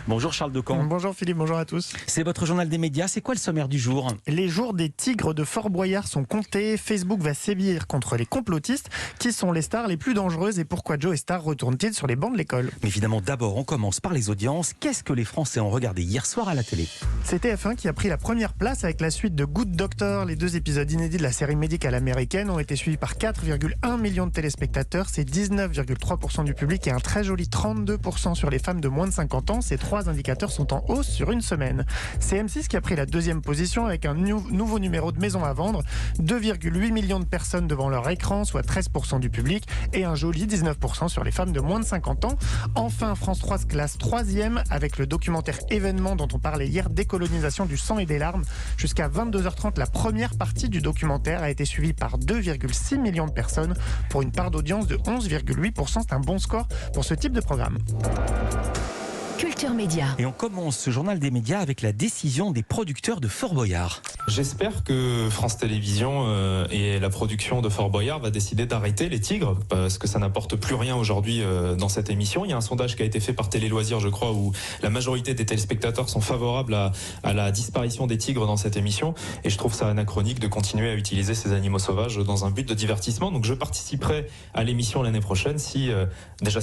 Bonjour Charles Decamp. Bonjour Philippe, bonjour à tous. C'est votre journal des médias, c'est quoi le sommaire du jour? Les jours des tigres de Fort Boyard sont comptés. Facebook va sévir contre les complotistes. Qui sont les stars les plus dangereuses et pourquoi Joe Star retourne-t-il sur les bancs de l'école? Mais évidemment, d'abord, on commence par les audiences. Qu'est-ce que les Français ont regardé hier soir à la télé? C'est TF1 qui a pris la première place avec la suite de Good Doctor. Les 2 épisodes inédits de la série médicale américaine ont été suivis par 4,1 millions de téléspectateurs. C'est 19,3% du public et un très joli 32% sur les femmes de moins de 50 ans. Ces 3 indicateurs sont en hausse sur une semaine. C'est M6 qui a pris la 2e position avec un nouveau numéro de Maison à vendre. 2,8 millions de personnes devant leur écran, soit 13% du public, et un joli 19% sur les femmes de moins de 50 ans. Enfin, France 3 se classe 3e avec le documentaire Événement dont on parlait hier, Décolonisation du sang et des larmes. Jusqu'à 22h30, la première partie du documentaire a été suivie par 2,6 millions de personnes pour une part d'audience de 11,8%. C'est un bon score pour ce type de programme. Culture Média. Et on commence ce journal des médias avec la décision des producteurs de Fort Boyard. J'espère que France Télévisions et la production de Fort Boyard va décider d'arrêter les tigres, parce que ça n'apporte plus rien aujourd'hui dans cette émission. Il y a un sondage qui a été fait par Télé Loisirs, je crois, où la majorité des téléspectateurs sont favorables à la disparition des tigres dans cette émission. Et je trouve ça anachronique de continuer à utiliser ces animaux sauvages dans un but de divertissement. Donc je participerai à l'émission l'année prochaine si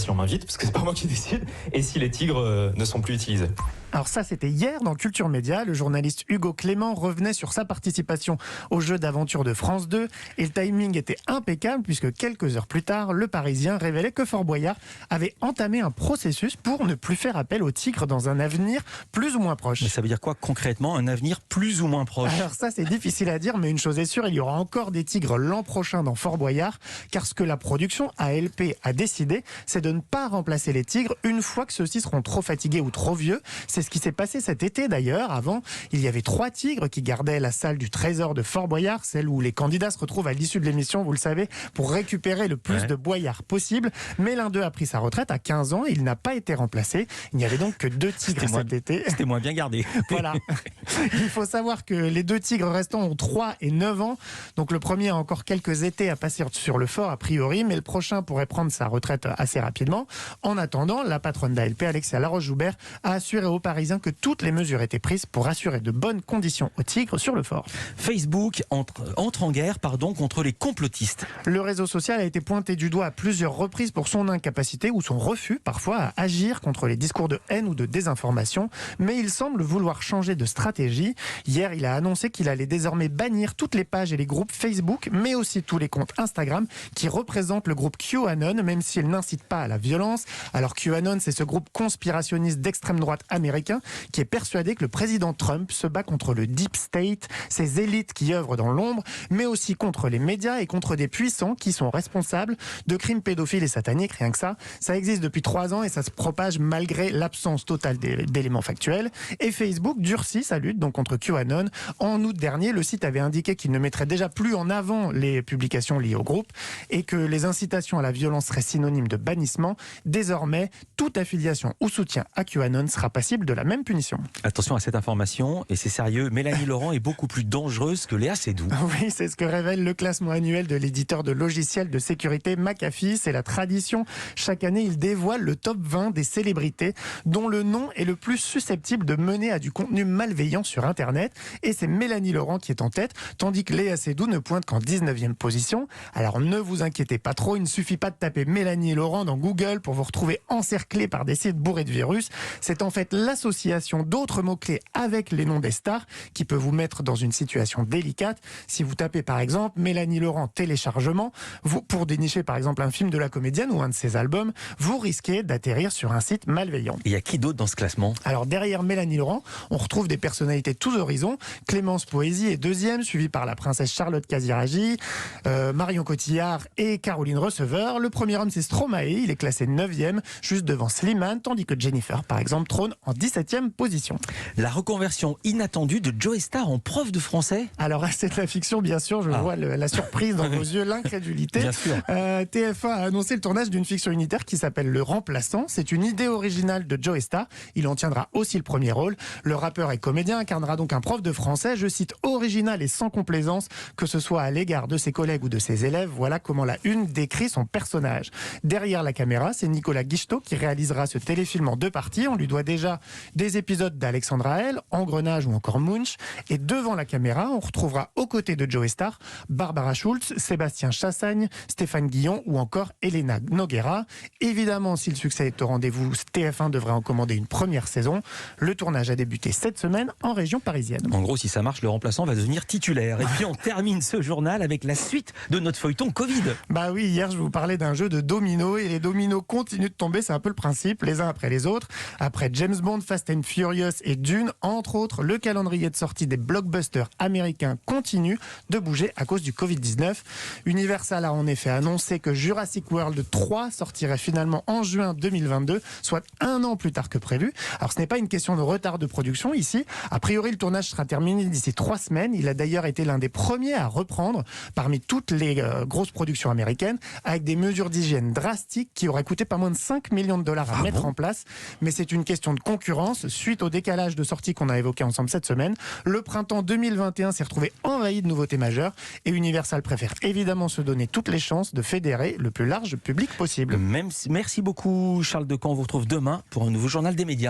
on m'invite, parce que c'est pas moi qui décide, et si les tigres ne sont plus utilisés. Alors ça, c'était hier dans Culture Média. Le journaliste Hugo Clément revenait sur sa participation au jeu d'aventure de France 2 et le timing était impeccable puisque quelques heures plus tard, le Parisien révélait que Fort Boyard avait entamé un processus pour ne plus faire appel aux tigres dans un avenir plus ou moins proche. Mais ça veut dire quoi concrètement, un avenir plus ou moins proche? Alors ça, c'est difficile à dire, mais une chose est sûre, il y aura encore des tigres l'an prochain dans Fort Boyard, car ce que la production ALP a décidé, c'est de ne pas remplacer les tigres une fois que ceux-ci seront trop fatigués ou trop vieux. C'est ce qui s'est passé cet été d'ailleurs. Avant, il y avait 3 tigres qui gardaient la salle du trésor de Fort Boyard, celle où les candidats se retrouvent à l'issue de l'émission, vous le savez, pour récupérer le plus de boyards possible. Mais l'un d'eux a pris sa retraite à 15 ans et il n'a pas été remplacé. Il n'y avait donc que 2 tigres cet été. C'était moins bien gardé. Voilà. Il faut savoir que les 2 tigres restants ont 3 et 9 ans. Donc le premier a encore quelques étés à passer sur le fort a priori, mais le prochain pourrait prendre sa retraite assez rapidement. En attendant, la patronne d'ALP, Alexia Laroche-Joubert, a assuré aux Parisiens que toutes les mesures étaient prises pour assurer de bonnes conditions aux tigres sur le fort. Facebook entre en guerre contre les complotistes. Le réseau social a été pointé du doigt à plusieurs reprises pour son incapacité ou son refus parfois à agir contre les discours de haine ou de désinformation, mais il semble vouloir changer de stratégie. Hier, il a annoncé qu'il allait désormais bannir toutes les pages et les groupes Facebook, mais aussi tous les comptes Instagram qui représentent le groupe QAnon, même s'ils n'incitent pas à la violence. Alors QAnon, c'est ce groupe conspirationniste d'extrême droite américain qui est persuadé que le président Trump se bat contre le Deep State, ces élites qui œuvrent dans l'ombre, mais aussi contre les médias et contre des puissants qui sont responsables de crimes pédophiles et sataniques, rien que ça. Ça existe depuis 3 ans et ça se propage malgré l'absence totale d'éléments factuels. Et Facebook durcit sa lutte donc contre QAnon. En août dernier, le site avait indiqué qu'il ne mettrait déjà plus en avant les publications liées au groupe et que les incitations à la violence seraient synonymes de bannissement. Désormais, toute affiliation ou soutien à QAnon sera passible de la même punition. Attention à cette information, et c'est sérieux, Mélanie Laurent est beaucoup plus dangereuse que Léa Seydoux. Oui, c'est ce que révèle le classement annuel de l'éditeur de logiciels de sécurité McAfee. C'est la tradition. Chaque année, il dévoile le top 20 des célébrités dont le nom est le plus susceptible de mener à du contenu malveillant sur Internet. Et c'est Mélanie Laurent qui est en tête, tandis que Léa Seydoux ne pointe qu'en 19e position. Alors ne vous inquiétez pas trop, il ne suffit pas de taper Mélanie Laurent dans Google pour vous retrouver encerclé par des sites bourrés de virus. C'est en fait l'association d'autres mots-clés avec les noms des stars qui peut vous mettre dans une situation délicate. Si vous tapez par exemple Mélanie Laurent téléchargement, pour dénicher par exemple un film de la comédienne ou un de ses albums, vous risquez d'atterrir sur un site malveillant. Et il y a qui d'autre dans ce classement? Alors derrière Mélanie Laurent, on retrouve des personnalités tous horizons. Clémence Poésy est 2e, suivie par la princesse Charlotte Casiraghi, Marion Cotillard et Caroline Receveur. Le premier homme, c'est Stromae, il est classé 9e, juste devant Slimane, tandis que Jennifer, par exemple, trône en 17e position. La reconversion inattendue de Joe Star en prof de français? Alors, c'est de la fiction, bien sûr, je vois la surprise dans vos yeux, l'incrédulité. Bien sûr. TF1 a annoncé le tournage d'une fiction unitaire qui s'appelle Le Remplaçant. C'est une idée originale de Joe Star. Il en tiendra aussi le premier rôle. Le rappeur et comédien incarnera donc un prof de français, je cite, original et sans complaisance, que ce soit à l'égard de ses collègues ou de ses élèves. Voilà comment la Une décrit son personnage. Derrière la caméra, c'est Nicolas Guichetot qui réalisera ce téléfilm en 2 parties. On lui doit déjà des épisodes d'Alexandra L, Engrenage ou encore Munch. Et devant la caméra, on retrouvera aux côtés de Joey Starr, Barbara Schultz, Sébastien Chassagne, Stéphane Guillon ou encore Elena Noguera. Évidemment, si le succès est au rendez-vous, TF1 devrait en commander une première saison. Le tournage a débuté cette semaine en région parisienne. En gros, si ça marche, le remplaçant va devenir titulaire. Et puis on termine ce journal avec la suite de notre feuilleton Covid. Bah oui, hier je vous parlais d'un jeu de dominos et les dominos continuent de tomber, c'est un peu le principe, les uns après les autres. Après James Bond, Fast and Furious et Dune, entre autres, le calendrier de sortie des blockbusters américains continue de bouger à cause du Covid-19. Universal a en effet annoncé que Jurassic World 3 sortirait finalement en juin 2022, soit un an plus tard que prévu. Alors ce n'est pas une question de retard de production ici. A priori, le tournage sera terminé d'ici 3 semaines. Il a d'ailleurs été l'un des premiers à reprendre parmi toutes les grosses productions américaines, avec des mesures d'hygiène drastiques qui auraient coûté pas moins de 5 millions de dollars à mettre en place. Mais c'est une question de concurrence suite au décalage de sortie qu'on a évoqué ensemble cette semaine. Le printemps 2021 s'est retrouvé envahi de nouveautés majeures et Universal préfère évidemment se donner toutes les chances de fédérer le plus large public possible. Merci beaucoup Charles Decamp. On vous retrouve demain pour un nouveau journal des médias.